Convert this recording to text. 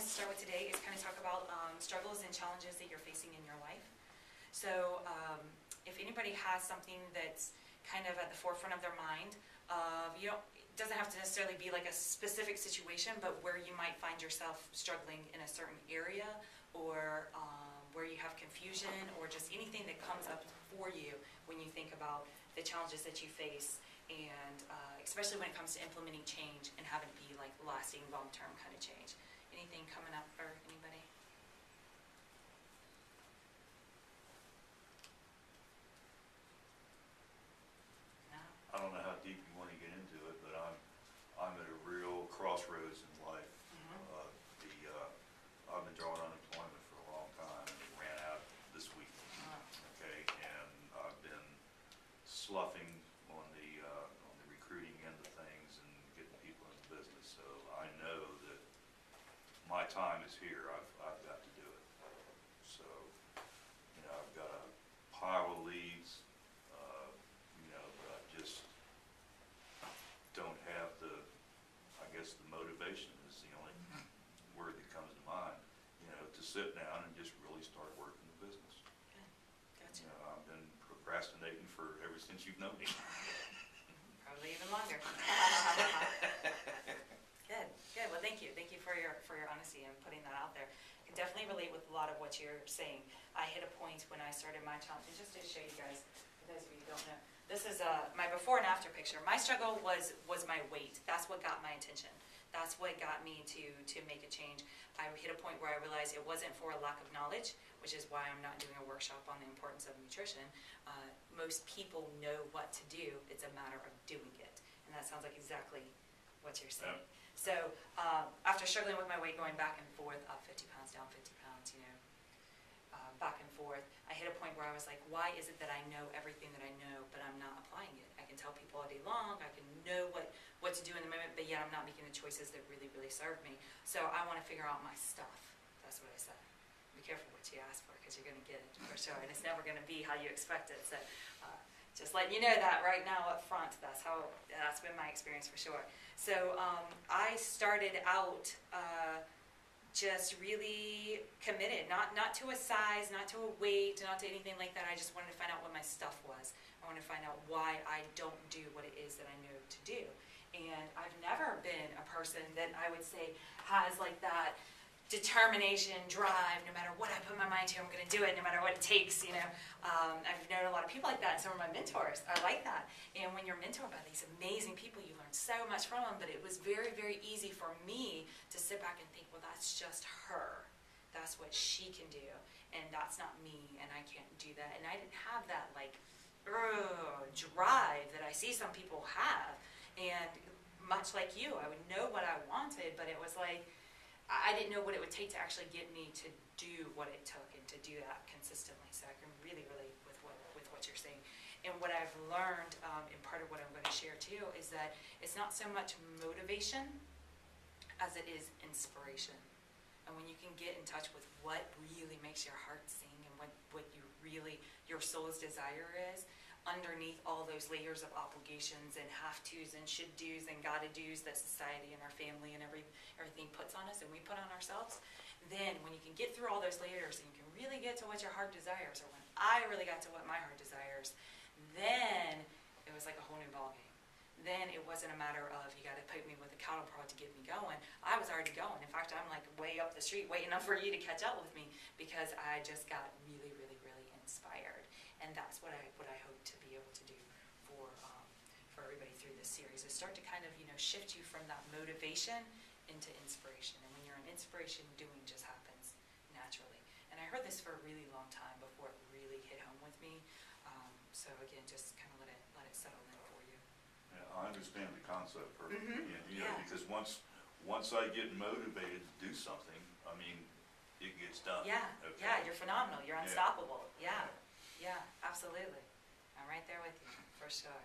to start with today is kind of talk about struggles and challenges that you're facing in your life. So if anybody has something that's kind of at the forefront of their mind, it doesn't have to necessarily be like a specific situation, but where you might find yourself struggling in a certain area, or where you have confusion, or just anything that comes up for you when you think about the challenges that you face, and especially when it comes to implementing change and having it be like lasting, long-term kind of change. Anything coming up for anybody? No? I don't know how deep you want to get into it, but I'm at a real crossroads in life. I've been drawing unemployment for a long time, and it ran out this week. Okay, and I've been sloughing on the recruiting end of things and getting people in the business. So I know that my time is here. I've got to do it. So I've got a pile of leads. But I just don't have the motivation is the only word that comes to mind, to sit down and just really start working the business. Good. Gotcha. I've been procrastinating ever since you've known me. Probably even longer. Good. Good. Well, thank you. Thank you for your honesty and putting that out there. I can definitely relate with a lot of what you're saying. I hit a point when I started my challenge, and just to show you guys, for those of you who don't know, this is my before and after picture. My struggle was my weight. That's what got my attention. That's what got me to make a change. I hit a point where I realized it wasn't for a lack of knowledge, which is why I'm not doing a workshop on the importance of nutrition. Most people know what to do. It's a matter of doing it. And that sounds like exactly what you're saying. Yeah. So after struggling with my weight, going back and forth, up 50 pounds, down 50 pounds, back and forth, I hit a point where I was like, why is it that I know everything that I know, but I'm not applying it? I can tell people all day long, I can know what to do in the moment, but yet I'm not making the choices that really, really serve me. So I want to figure out my stuff. That's what I said. Be careful what you ask for, because you're going to get it for sure, and it's never going to be how you expect it. So just letting you know that right now up front, that's been my experience for sure. So I started out just really committed, not to a size, not to a weight, not to anything like that. I just wanted to find out what my stuff was. I wanted to find out why I don't do what it is that I know to do. And I've never been a person that I would say has like that determination, drive, no matter what I put my mind to, I'm going to do it, no matter what it takes, I've known a lot of people like that, and some of my mentors are like that. And when you're mentored by these amazing people, you learn so much from them, but it was very, very easy for me to sit back and think, well, that's just her. That's what she can do, and that's not me, and I can't do that. And I didn't have that, drive that I see some people have. And much like you, I would know what I wanted, but it was like, I didn't know what it would take to actually get me to do what it took and to do that consistently. So I can really relate with what you're saying. And what I've learned, and part of what I'm going to share too, is that it's not so much motivation as it is inspiration. And when you can get in touch with what really makes your heart sing and what your soul's desire is, underneath all those layers of obligations and have-tos and should-dos and gotta-dos that society and our family and everything puts on us and we put on ourselves, then when you can get through all those layers and you can really get to what your heart desires, or when I really got to what my heart desires, then it was like a whole new ballgame. Then it wasn't a matter of you got to put me with a cattle prod to get me going. I was already going. In fact, I'm like way up the street waiting up for you to catch up with me, because I just got really, really, really inspired. And that's what I hope to be able to do for everybody through this series, is start to kind of shift you from that motivation into inspiration. And when you're in inspiration, doing just happens naturally. And I heard this for a really long time before it really hit home with me. So again, just kind of let it settle in for you. Yeah, I understand the concept perfectly. Mm-hmm. Because once I get motivated to do something, it gets done. Yeah, okay? Yeah, you're phenomenal. You're unstoppable. Yeah, absolutely. I'm right there with you, for sure.